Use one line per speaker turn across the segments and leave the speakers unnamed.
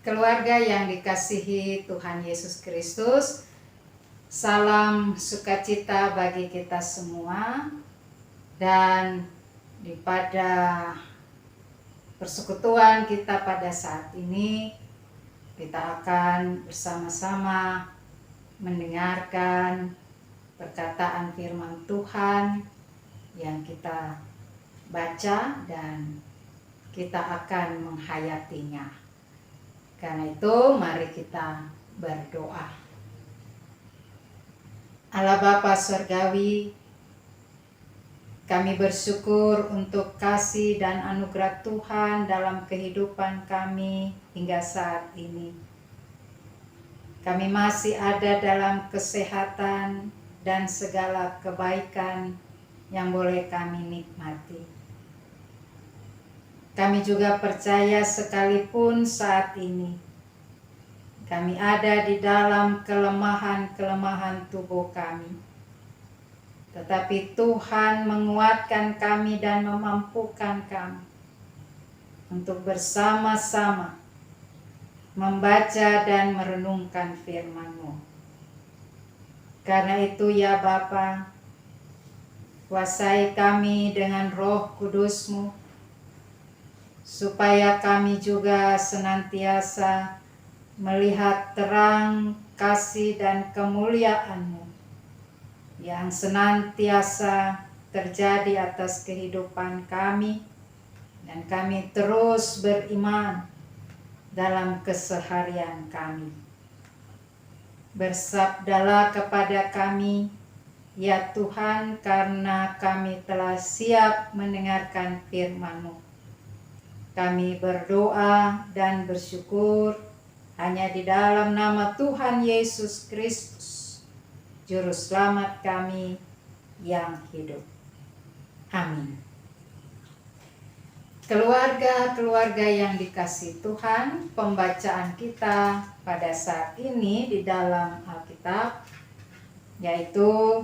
Keluarga yang dikasihi Tuhan Yesus Kristus, salam sukacita bagi kita semua. Dan pada persekutuan kita pada saat ini, kita akan bersama-sama mendengarkan perkataan firman Tuhan yang kita baca dan kita akan menghayatinya. Karena itu mari kita berdoa. Allah Bapa Surgawi, kami bersyukur untuk kasih dan anugerah Tuhan dalam kehidupan kami hingga saat ini. Kami masih ada dalam kesehatan dan segala kebaikan yang boleh kami nikmati. Kami juga percaya sekalipun saat ini kami ada di dalam kelemahan-kelemahan tubuh kami, tetapi Tuhan menguatkan kami dan memampukan kami untuk bersama-sama membaca dan merenungkan firman-Mu. Karena itu ya Bapa, kuasai kami dengan Roh Kudus-Mu, supaya kami juga senantiasa melihat terang kasih dan kemuliaan-Mu yang senantiasa terjadi atas kehidupan kami, dan kami terus beriman dalam keseharian kami. Bersabdalah kepada kami, ya Tuhan, karena kami telah siap mendengarkan firman-Mu. Kami berdoa dan bersyukur hanya di dalam nama Tuhan Yesus Kristus, Juru Selamat kami yang hidup. Amin. Keluarga-keluarga yang dikasihi Tuhan, pembacaan kita pada saat ini di dalam Alkitab yaitu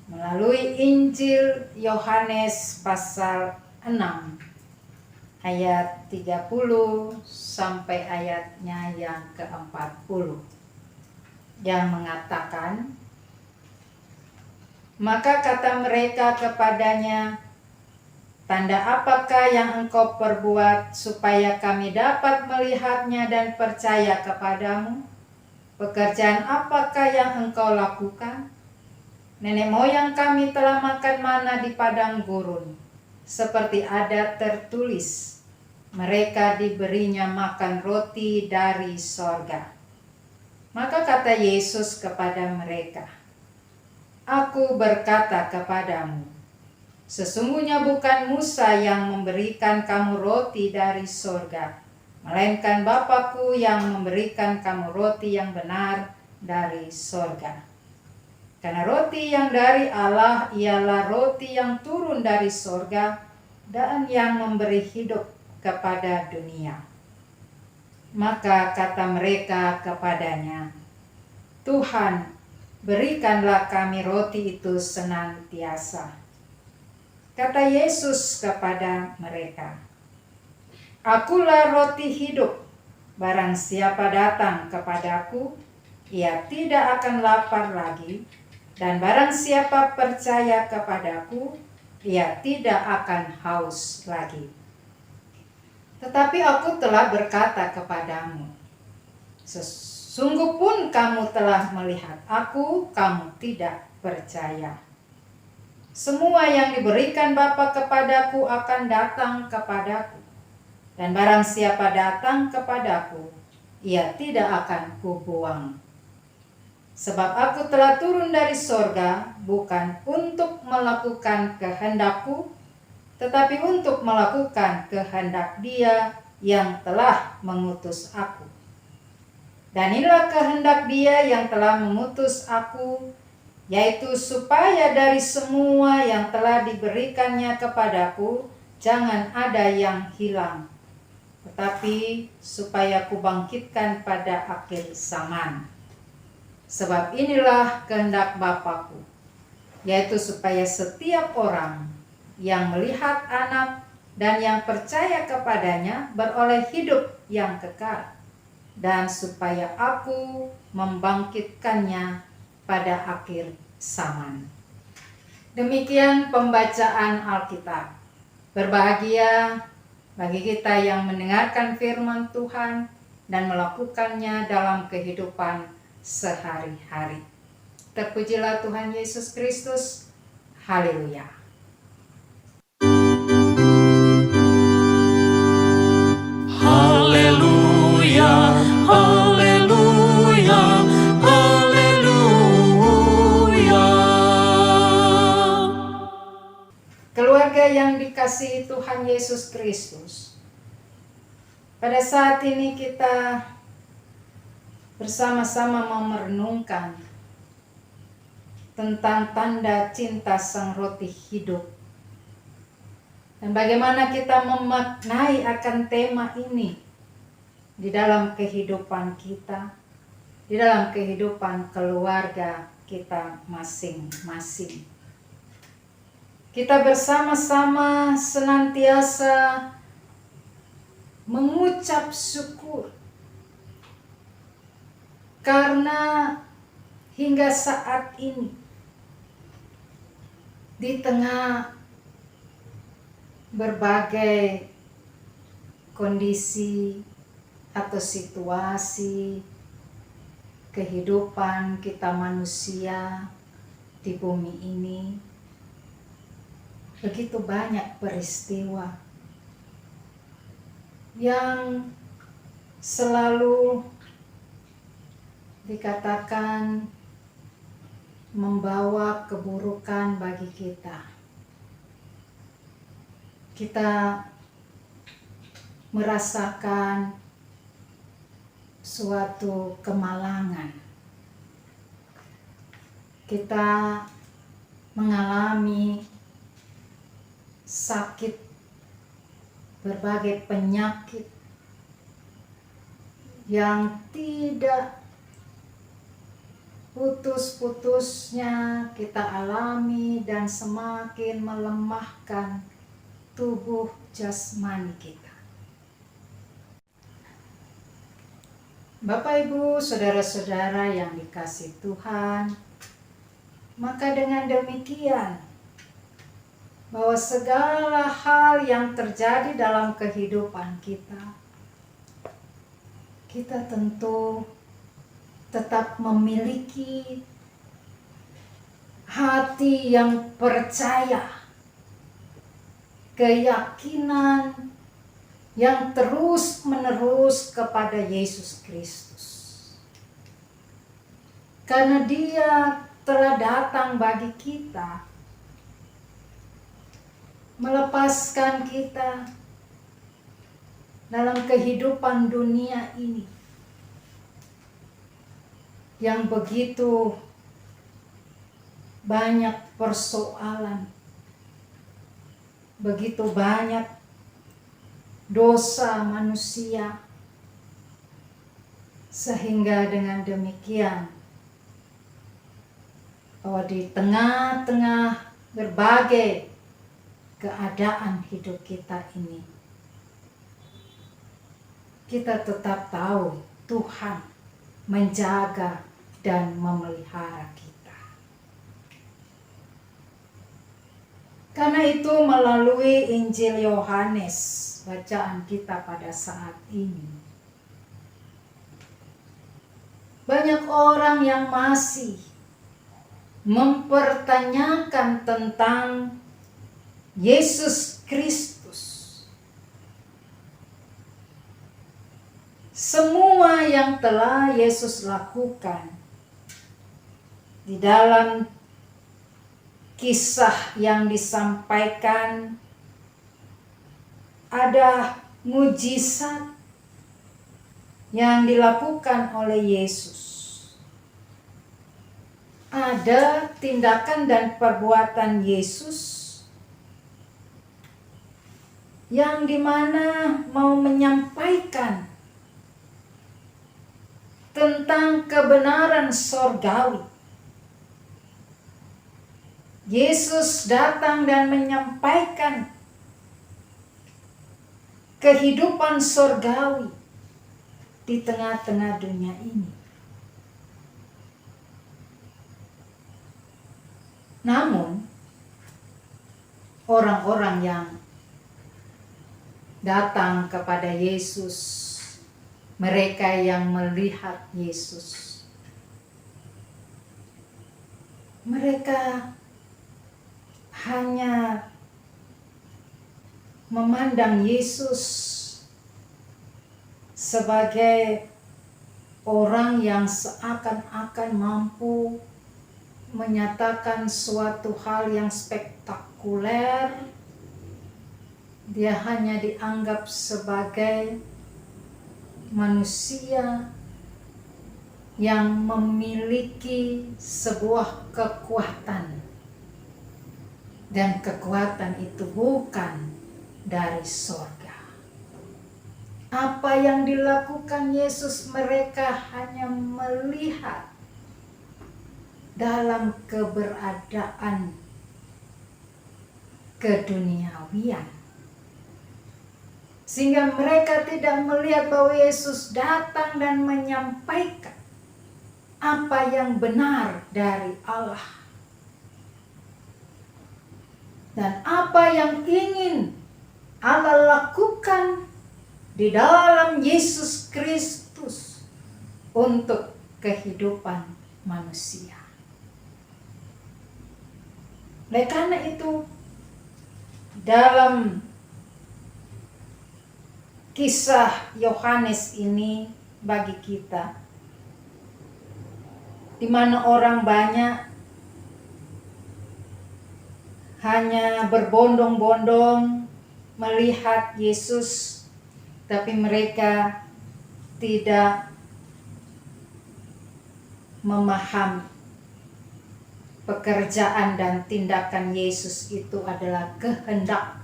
melalui Injil Yohanes pasal 6 ayat 30 sampai ayatnya yang ke-40 yang mengatakan, maka kata mereka kepadanya, tanda apakah yang engkau perbuat supaya kami dapat melihatnya dan percaya kepadamu? Pekerjaan apakah yang engkau lakukan? Nenek moyang kami telah makan mana di padang gurun, seperti ada tertulis, mereka diberinya makan roti dari sorga. Maka kata Yesus kepada mereka, Aku berkata kepadamu, sesungguhnya bukan Musa yang memberikan kamu roti dari sorga, melainkan Bapa-Ku yang memberikan kamu roti yang benar dari sorga. Karena roti yang dari Allah ialah roti yang turun dari sorga dan yang memberi hidup kepada dunia. Maka kata mereka kepadanya, Tuhan, berikanlah kami roti itu senantiasa. Kata Yesus kepada mereka, Akulah roti hidup, barang siapa datang kepadaku, ia tidak akan lapar lagi, dan barang siapa percaya kepadaku, ia tidak akan haus lagi. Tetapi aku telah berkata kepadamu, sesungguh pun kamu telah melihat aku, kamu tidak percaya. Semua yang diberikan Bapa kepadaku akan datang kepadaku, dan barang siapa datang kepadaku, ia tidak akan kubuang. Sebab aku telah turun dari sorga bukan untuk melakukan kehendakku, tetapi untuk melakukan kehendak Dia yang telah mengutus aku. Dan inilah kehendak Dia yang telah mengutus aku, yaitu supaya dari semua yang telah diberikannya kepadaku, jangan ada yang hilang, tetapi supaya kubangkitkan pada akhir zaman. Sebab inilah kehendak Bapa-Ku, yaitu supaya setiap orang yang melihat Anak dan yang percaya kepadanya beroleh hidup yang kekal, dan supaya aku membangkitkannya pada akhir zaman. Demikian pembacaan Alkitab. Berbahagia bagi kita yang mendengarkan firman Tuhan dan melakukannya dalam kehidupan sehari-hari. Terpujilah Tuhan Yesus Kristus. Haleluya.
Haleluya, haleluya, haleluya.
Keluarga yang dikasihi Tuhan Yesus Kristus, pada saat ini kita bersama-sama merenungkan tentang tanda cinta Sang Roti Hidup, dan bagaimana kita memaknai akan tema ini di dalam kehidupan kita, di dalam kehidupan keluarga kita masing-masing. Kita bersama-sama senantiasa mengucap syukur karena hingga saat ini, di tengah berbagai kondisi atau situasi kehidupan kita manusia di bumi ini, begitu banyak peristiwa yang selalu dikatakan membawa keburukan bagi kita. Kita merasakan suatu kemalangan. Kita mengalami sakit, berbagai penyakit yang tidak putus-putusnya kita alami dan semakin melemahkan tubuh jasmani kita. Bapak, Ibu, saudara-saudara yang dikasihi Tuhan, maka dengan demikian bahwa segala hal yang terjadi dalam kehidupan kita, kita tentu tetap memiliki hati yang percaya, keyakinan yang terus-menerus kepada Yesus Kristus. Karena Dia telah datang bagi kita, melepaskan kita dalam kehidupan dunia ini yang begitu banyak persoalan, begitu banyak dosa manusia, sehingga dengan demikian bahwa di tengah-tengah berbagai keadaan hidup kita ini, kita tetap tahu Tuhan menjaga dan memelihara kita. Karena itu melalui Injil Yohanes, bacaan kita pada saat ini, banyak orang yang masih mempertanyakan tentang Yesus Kristus. Semua yang telah Yesus lakukan di dalam kisah yang disampaikan, ada mujizat yang dilakukan oleh Yesus. Ada tindakan dan perbuatan Yesus yang dimana mau menyampaikan tentang kebenaran sorgawi. Yesus datang dan menyampaikan kehidupan surgawi di tengah-tengah dunia ini. Namun, orang-orang yang datang kepada Yesus, mereka yang melihat Yesus, mereka hanya memandang Yesus sebagai orang yang seakan-akan mampu menyatakan suatu hal yang spektakuler. Dia hanya dianggap sebagai manusia yang memiliki sebuah kekuatan, dan kekuatan itu bukan dari surga. Apa yang dilakukan Yesus, mereka hanya melihat dalam keberadaan keduniawian, sehingga mereka tidak melihat bahwa Yesus datang dan menyampaikan apa yang benar dari Allah, dan apa yang ingin Allah lakukan di dalam Yesus Kristus untuk kehidupan manusia. Oleh karena itu, dalam kisah Yohanes ini bagi kita, di mana orang banyak hanya berbondong-bondong melihat Yesus, tapi mereka tidak memahami pekerjaan dan tindakan Yesus itu adalah kehendak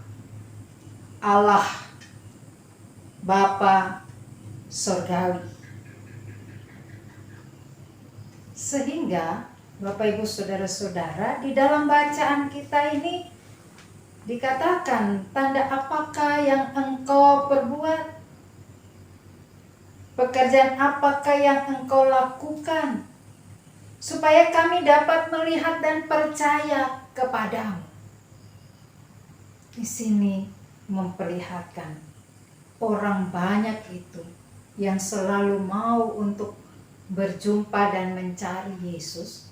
Allah Bapa Surgawi. Sehingga Bapak Ibu Saudara-saudara, di dalam bacaan kita ini dikatakan, tanda apakah yang engkau perbuat? Pekerjaan apakah yang engkau lakukan? Supaya kami dapat melihat dan percaya kepadamu. Di sini memperlihatkan orang banyak itu yang selalu mau untuk berjumpa dan mencari Yesus,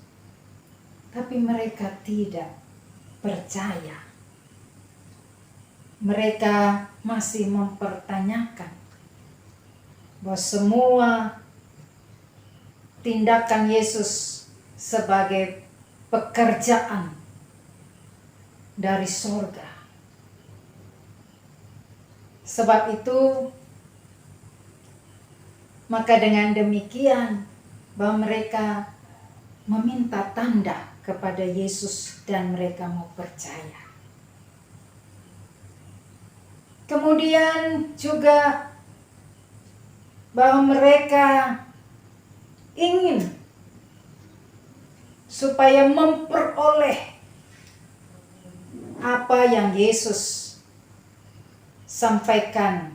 tapi mereka tidak percaya. Mereka masih mempertanyakan bahwa semua tindakan Yesus sebagai pekerjaan dari surga. Sebab itu, maka dengan demikian bahwa mereka meminta tanda kepada Yesus dan mereka mau percaya. Kemudian juga bahwa mereka ingin supaya memperoleh apa yang Yesus sampaikan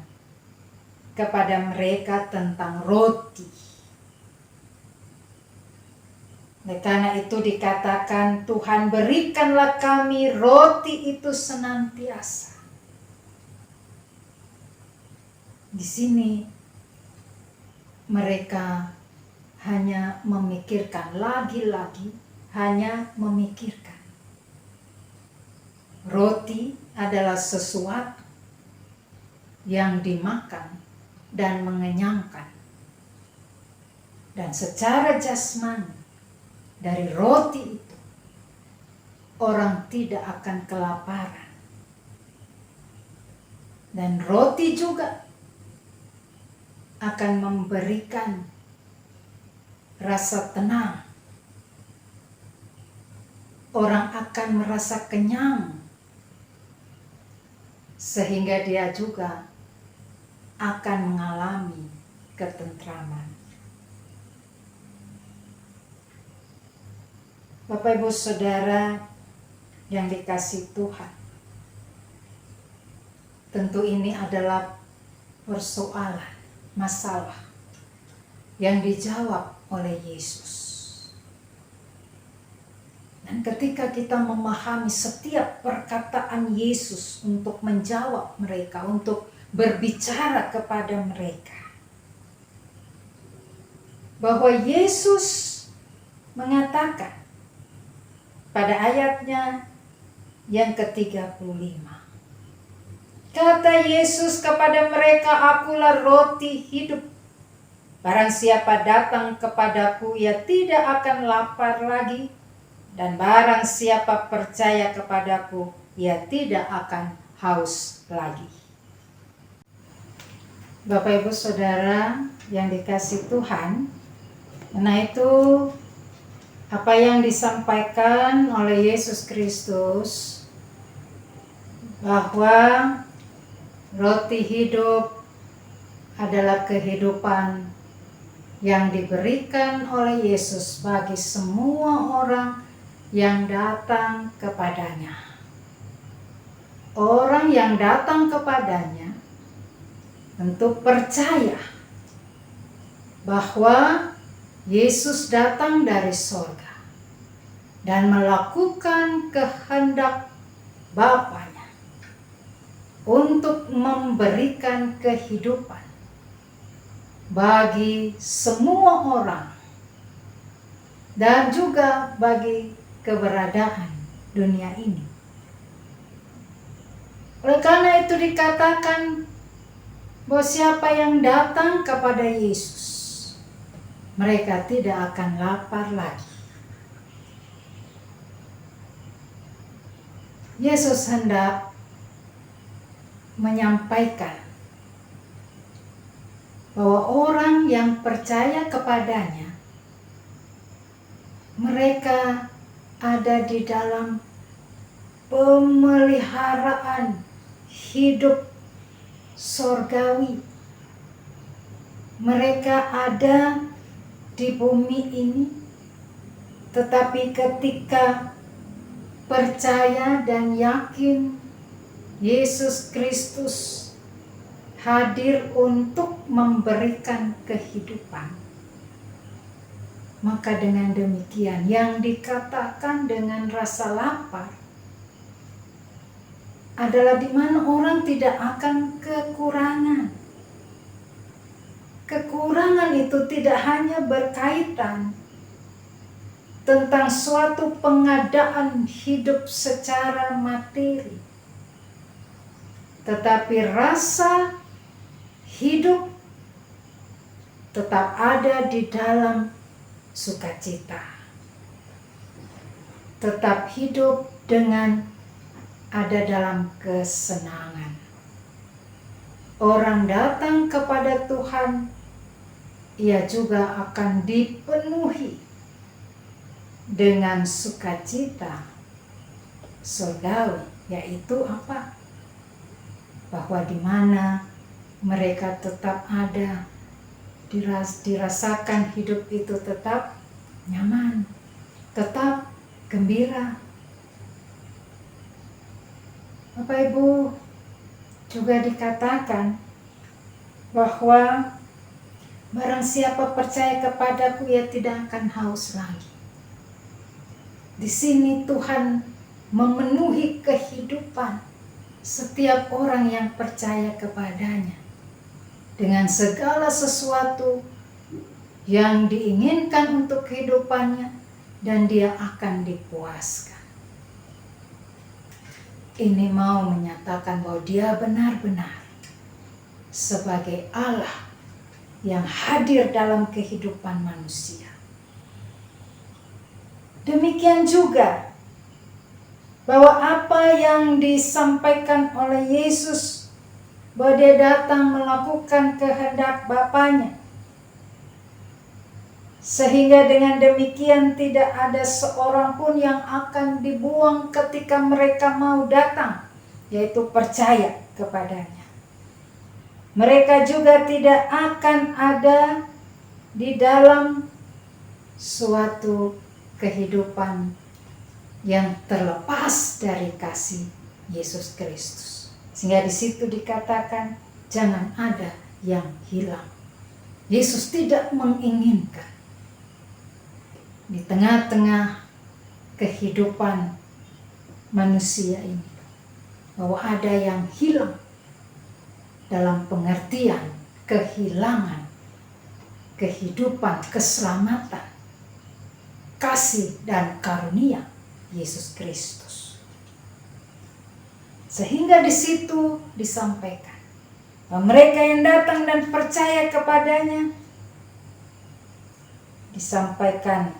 kepada mereka tentang roti. Oleh karena itu dikatakan, Tuhan berikanlah kami roti itu senantiasa. Di sini mereka hanya memikirkan, lagi-lagi hanya memikirkan. Roti adalah sesuatu yang dimakan dan mengenyangkan. Dan secara jasmani, dari roti itu orang tidak akan kelaparan. Dan roti juga akan memberikan rasa tenang. Orang akan merasa kenyang, sehingga dia juga akan mengalami ketentraman. Bapak Ibu Saudara yang dikasihi Tuhan, tentu ini adalah persoalan, masalah yang dijawab oleh Yesus. Dan ketika kita memahami setiap perkataan Yesus untuk menjawab mereka, untuk berbicara kepada mereka, bahwa Yesus mengatakan pada ayatnya yang ke-35, kata Yesus kepada mereka, akulah roti hidup. Barang siapa datang kepadaku, ia tidak akan lapar lagi. Dan barang siapa percaya kepadaku, ia tidak akan haus lagi. Bapak Ibu Saudara yang dikasihi Tuhan, karena itu apa yang disampaikan oleh Yesus Kristus, bahwa roti hidup adalah kehidupan yang diberikan oleh Yesus bagi semua orang yang datang kepadanya. Orang yang datang kepadanya tentu percaya bahwa Yesus datang dari surga dan melakukan kehendak Bapanya untuk memberikan kehidupan bagi semua orang dan juga bagi keberadaan dunia ini. Oleh karena itu dikatakan bahwa siapa yang datang kepada Yesus, mereka tidak akan lapar lagi. Yesus hendak menyampaikan bahwa orang yang percaya kepadanya, mereka ada di dalam pemeliharaan hidup sorgawi. Mereka ada di bumi ini, tetapi ketika percaya dan yakin Yesus Kristus hadir untuk memberikan kehidupan, maka dengan demikian yang dikatakan dengan rasa lapar adalah di mana orang tidak akan kekurangan. Kekurangan itu tidak hanya berkaitan tentang suatu pengadaan hidup secara materi, tetapi rasa hidup tetap ada di dalam sukacita, tetap hidup dengan ada dalam kesenangan. Orang datang kepada Tuhan, ia juga akan dipenuhi dengan sukacita surgawi, yaitu apa? Bahwa di mana mereka tetap ada, dirasakan hidup itu tetap nyaman, tetap gembira. Bapak Ibu, juga dikatakan bahwa barang siapa percaya kepadaku, ia tidak akan haus lagi. Di sini Tuhan memenuhi kehidupan setiap orang yang percaya kepadanya dengan segala sesuatu yang diinginkan untuk kehidupannya, dan dia akan dipuaskan. Ini mau menyatakan bahwa dia benar-benar sebagai Allah yang hadir dalam kehidupan manusia. Demikian juga bahwa apa yang disampaikan oleh Yesus, bahwa dia datang melakukan kehendak Bapanya, sehingga dengan demikian tidak ada seorang pun yang akan dibuang ketika mereka mau datang, yaitu percaya kepadanya. Mereka juga tidak akan ada di dalam suatu kehidupan yang terlepas dari kasih Yesus Kristus. Sehingga di situ dikatakan jangan ada yang hilang. Yesus tidak menginginkan di tengah-tengah kehidupan manusia ini bahwa ada yang hilang, dalam pengertian kehilangan kehidupan, keselamatan, kasih dan karunia Yesus Kristus. Sehingga di situ disampaikan bahwa mereka yang datang dan percaya kepadanya, disampaikan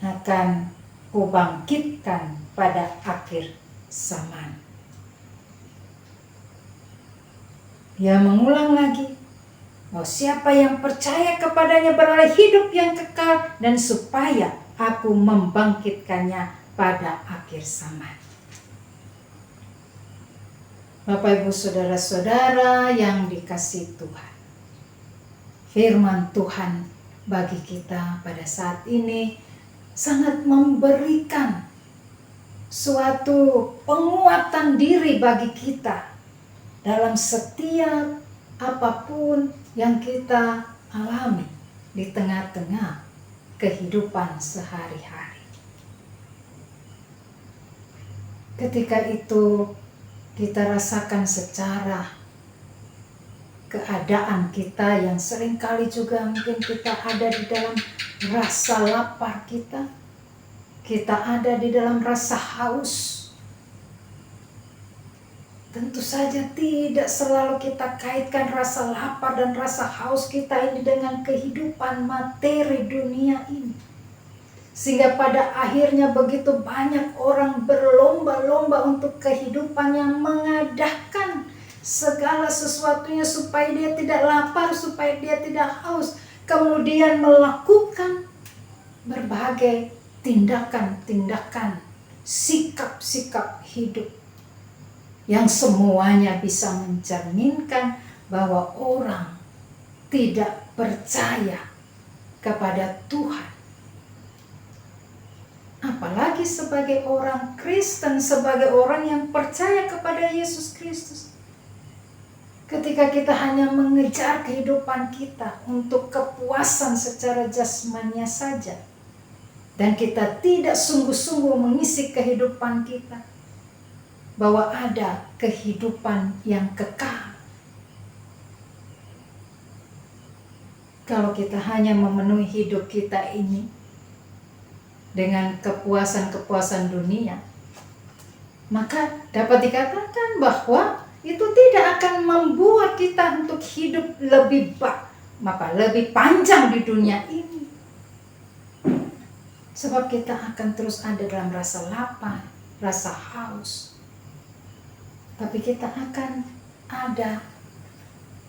akan kubangkitkan pada akhir zaman. Dia mengulang lagi bahwa siapa yang percaya kepadanya beroleh hidup yang kekal, dan supaya aku membangkitkannya pada akhir zaman. Bapak Ibu saudara-saudara yang dikasihi Tuhan, firman Tuhan bagi kita pada saat ini sangat memberikan suatu penguatan diri bagi kita dalam setiap apapun yang kita alami di tengah-tengah kehidupan sehari-hari. Ketika itu kita rasakan secara keadaan kita yang seringkali juga mungkin kita ada di dalam rasa lapar kita ada di dalam rasa haus. Tentu saja tidak selalu kita kaitkan rasa lapar dan rasa haus kita ini dengan kehidupan materi dunia ini. Sehingga pada akhirnya begitu banyak orang berlomba-lomba untuk kehidupan yang mengadahkan segala sesuatunya supaya dia tidak lapar, supaya dia tidak haus. Kemudian melakukan berbagai tindakan-tindakan, sikap-sikap hidup yang semuanya bisa mencerminkan bahwa orang tidak percaya kepada Tuhan. Apalagi sebagai orang Kristen, sebagai orang yang percaya kepada Yesus Kristus. Ketika kita hanya mengejar kehidupan kita untuk kepuasan secara jasmania saja, dan kita tidak sungguh-sungguh mengisi kehidupan kita bahwa ada kehidupan yang kekal. Kalau kita hanya memenuhi hidup kita ini dengan kepuasan-kepuasan dunia, maka dapat dikatakan bahwa itu tidak akan membuat kita untuk hidup lebih panjang di dunia ini. Sebab kita akan terus ada dalam rasa lapar, rasa haus. Tapi kita akan ada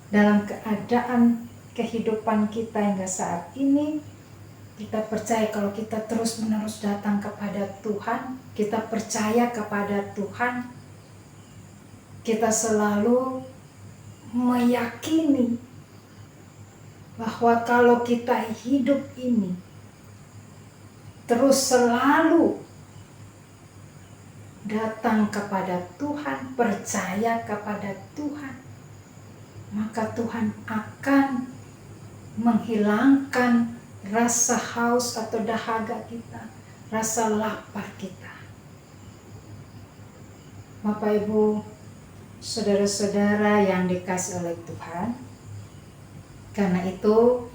dalam keadaan kehidupan kita hingga saat ini. Kita percaya kalau kita terus-menerus datang kepada Tuhan, kita percaya kepada Tuhan, kita selalu meyakini bahwa kalau kita hidup ini terus selalu datang kepada Tuhan, percaya kepada Tuhan, maka Tuhan akan menghilangkan rasa haus atau dahaga kita, rasa lapar kita. Bapak Ibu, saudara-saudara yang dikasihi oleh Tuhan, karena itu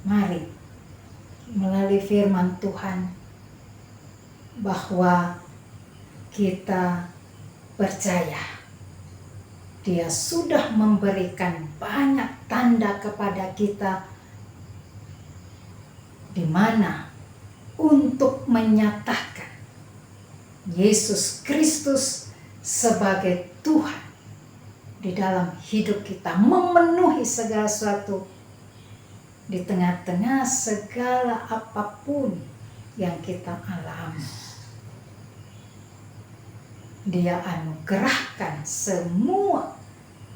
mari melalui firman Tuhan bahwa kita percaya Dia sudah memberikan banyak tanda kepada kita, di mana untuk menyatakan Yesus Kristus sebagai Tuhan di dalam hidup kita, memenuhi segala sesuatu di tengah-tengah segala apapun yang kita alami. Dia anugerahkan semua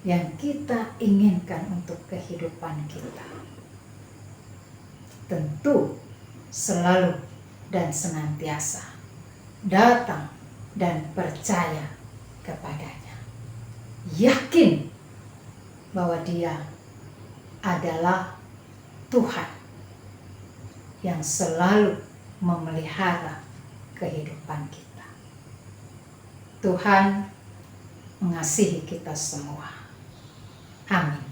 yang kita inginkan untuk kehidupan kita. Tentu selalu dan senantiasa datang dan percaya kepadanya. Yakin bahwa Dia adalah Tuhan yang selalu memelihara kehidupan kita. Tuhan mengasihi kita semua. Amin.